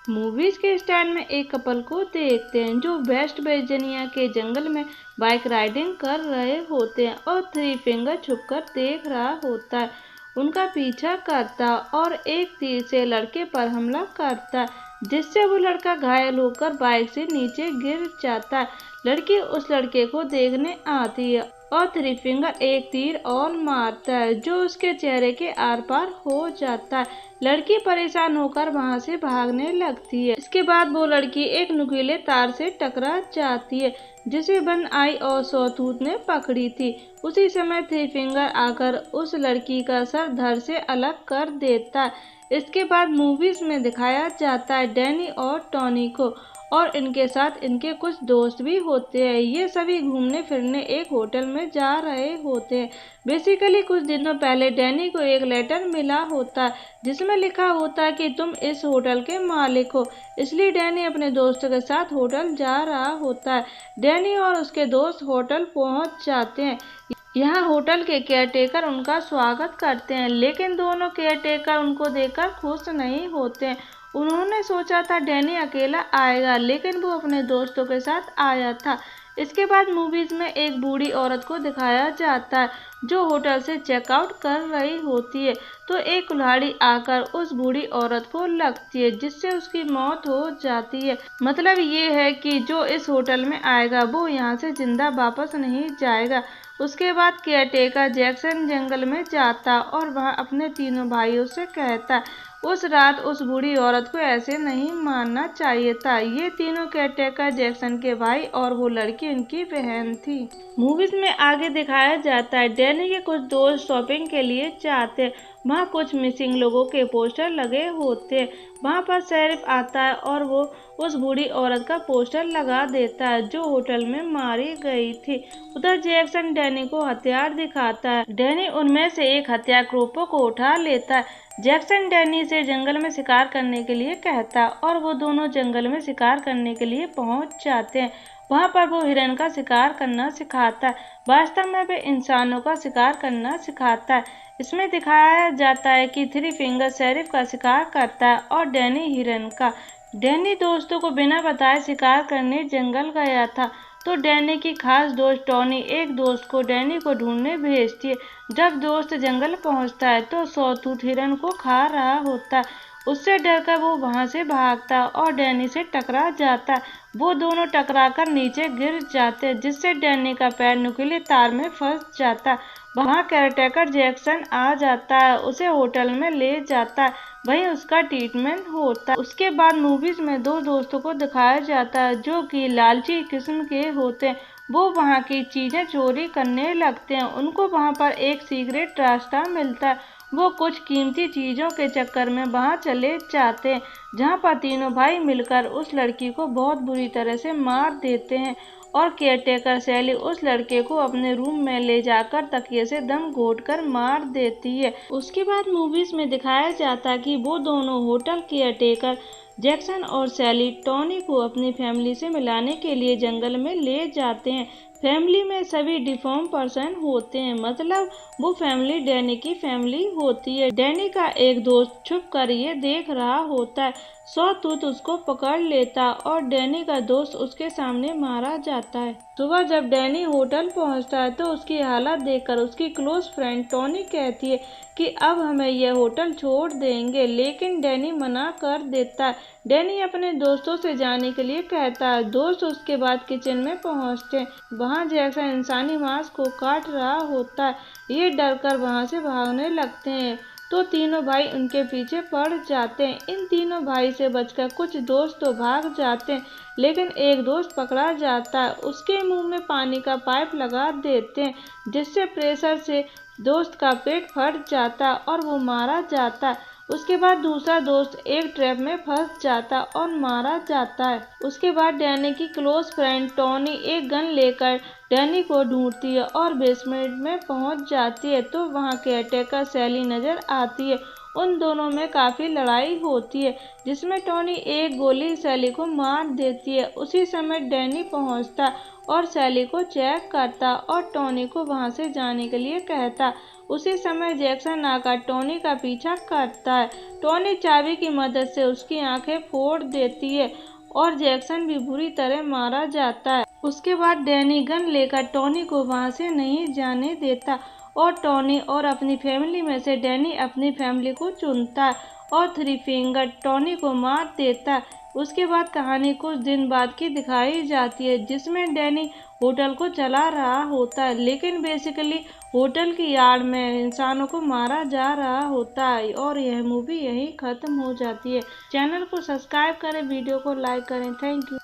Movies के style में एक कपल को देखते हैं जो वेस्ट वर्जीनिया के जंगल में बाइक राइडिंग कर रहे होते हैं और थ्री फिंगर छुपकर देख रहा होता है। उनका पीछा करता और एक तीर से लड़के पर हमला करता जिससे वो लड़का घायल होकर बाइक से नीचे गिर जाता है। लड़की उस लड़के को देखने आती है और थ्री फिंगर एक तीर और मारता है जो उसके चेहरे के आर पार हो जाता है। लड़की परेशान होकर वहां से भागने लगती है। इसके बाद वो लड़की एक नुकीले तार से टकरा जाती है जिसे वन आई और सॉटूथ ने पकड़ी थी। उसी समय थ्री फिंगर आकर उस लड़की का सर धड़ से अलग कर देता है। इसके बाद मूवीज में दिखाया जाता है डैनी और टॉनी को और इनके साथ इनके कुछ दोस्त भी होते हैं। ये सभी घूमने फिरने एक होटल में जा रहे होते हैं। बेसिकली कुछ दिनों पहले डैनी को एक लेटर मिला होता है जिसमें लिखा होता है कि तुम इस होटल के मालिक हो, इसलिए डैनी अपने दोस्त के साथ होटल जा रहा होता है। डैनी और उसके दोस्त होटल पहुंच जाते हैं। यहाँ होटल के केयरटेकर उनका स्वागत करते हैं, लेकिन दोनों केयरटेकर उनको देखकर खुश नहीं होते। उन्होंने सोचा था डैनी अकेला आएगा, लेकिन वो अपने दोस्तों के साथ आया था। इसके बाद मूवीज में एक बूढ़ी औरत को दिखाया जाता है जो होटल से चेकआउट कर रही होती है, तो एक कुल्हाड़ी आकर उस बूढ़ी औरत को लगती है जिससे उसकी मौत हो जाती है। मतलब ये है कि जो इस होटल में आएगा वो यहाँ से जिंदा वापस नहीं जाएगा। उसके बाद केयरटेकर जैक्सन जंगल में जाता और वहाँ अपने तीनों भाइयों से कहता उस रात उस बूढ़ी औरत को ऐसे नहीं मारना चाहिए था। ये तीनों केयरटेकर जैक्सन के भाई और वो लड़की इनकी बहन थी। मूवीज में आगे दिखाया जाता है डैनी के कुछ दोस्त शॉपिंग के लिए जाते हैं। वहाँ कुछ मिसिंग लोगों के पोस्टर लगे होते हैं। वहाँ पर शेरिफ आता है और वो उस बूढ़ी औरत का पोस्टर लगा देता है जो होटल में मारी गई थी। उधर जैक्सन डैनी को हथियार दिखाता है। डैनी उनमें से एक हथियार क्रोपो को उठा लेता है। जैक्सन डैनी से जंगल में शिकार करने के लिए कहता और वो दोनों जंगल में शिकार करने के लिए पहुंच जाते हैं। वहां पर वो हिरन का शिकार करना सिखाता है। वास्तव में वे इंसानों का शिकार करना सिखाता है। इसमें दिखाया जाता है कि थ्री फिंगर शेरिफ का शिकार करता है और डैनी हिरन का। डैनी दोस्तों को बिना बताए शिकार करने जंगल गया था, तो डैनी की खास दोस्त टॉनी एक दोस्त को डैनी को ढूंढने भेजती है। जब दोस्त जंगल पहुंचता है तो सॉटूथ हिरन को खा रहा होता है। उससे डरकर वो वहां से भागता और डैनी से टकरा जाता। वो दोनों टकराकर नीचे गिर जाते जिससे डैनी का पैर नुकीले तार में फंस जाता। वहाँ केयरटेकर जैक्सन आ जाता है, उसे होटल में ले जाता है, वहीं उसका ट्रीटमेंट होता है। उसके बाद मूवीज में दो दोस्तों को दिखाया जाता है जो कि लालची किस्म के होते हैं। वो वहाँ की चीजें चोरी करने लगते हैं। उनको वहाँ पर एक सीक्रेट रास्ता मिलता है। वो कुछ कीमती चीजों के चक्कर में वहाँ चले जाते हैं जहाँ पर तीनों भाई मिलकर उस लड़की को बहुत बुरी तरह से मार देते हैं और केयरटेकर सैली उस लड़के को अपने रूम में ले जाकर तकिए से दम घोंटकर मार देती है। उसके बाद मूवीज में दिखाया जाता है कि वो दोनों होटल केयरटेकर जैक्सन और सैली टॉनी को अपनी फैमिली से मिलाने के लिए जंगल में ले जाते हैं। फैमिली में सभी डिफॉर्म पर्सन होते हैं, मतलब वो फैमिली डैनी की फैमिली होती है। डैनी का एक दोस्त छुप कर ये देख रहा होता है। सॉटूथ उसको पकड़ लेता और डैनी का दोस्त उसके सामने मारा जाता है। सुबह जब डैनी होटल पहुंचता है तो उसकी हालत देखकर उसकी क्लोज फ्रेंड टॉनी कहती है कि अब हमें यह होटल छोड़ देंगे, लेकिन डैनी मना कर देता है। डैनी अपने दोस्तों से जाने के लिए कहता है। दोस्त उसके बाद किचन में पहुंचते हैं। वहां जैसा इंसानी मांस को काट रहा होता है। ये डरकर वहां से भागने लगते हैं, तो तीनों भाई उनके पीछे पड़ जाते हैं। इन तीनों भाई से बचकर कुछ दोस्त तो भाग जाते हैं, लेकिन एक दोस्त पकड़ा जाता है। उसके मुंह में पानी का पाइप लगा देते हैं जिससे प्रेशर से दोस्त का पेट फट जाता और वो मारा जाता। उसके बाद दूसरा दोस्त एक ट्रैप में फंस जाता और मारा जाता है। उसके बाद डैनी की क्लोज फ्रेंड टॉनी एक गन लेकर डैनी को ढूंढती है और बेसमेंट में पहुंच जाती है, तो वहां केयरटेकर सैली नजर आती है। उन दोनों में काफी लड़ाई होती है जिसमें टॉनी एक गोली सैली को मार देती है। उसी समय डैनी पहुंचता और सैली को चेक करता और टॉनी को वहां से जाने के लिए कहता। उसी समय जैक्सन आकर टोनी का पीछा करता है। टोनी चाबी की मदद से उसकी आंखें फोड़ देती है और जैक्सन भी बुरी तरह मारा जाता है। उसके बाद डैनी गन लेकर टोनी को वहां से नहीं जाने देता और टोनी और अपनी फैमिली में से डैनी अपनी फैमिली को चुनता है और थ्री फिंगर टोनी को मार देता है। उसके बाद कहानी कुछ दिन बाद की दिखाई जाती है जिसमें डैनी होटल को चला रहा होता है, लेकिन बेसिकली होटल की आड़ में इंसानों को मारा जा रहा होता है और यह मूवी यहीं खत्म हो जाती है। चैनल को सब्सक्राइब करें, वीडियो को लाइक करें। Thank you.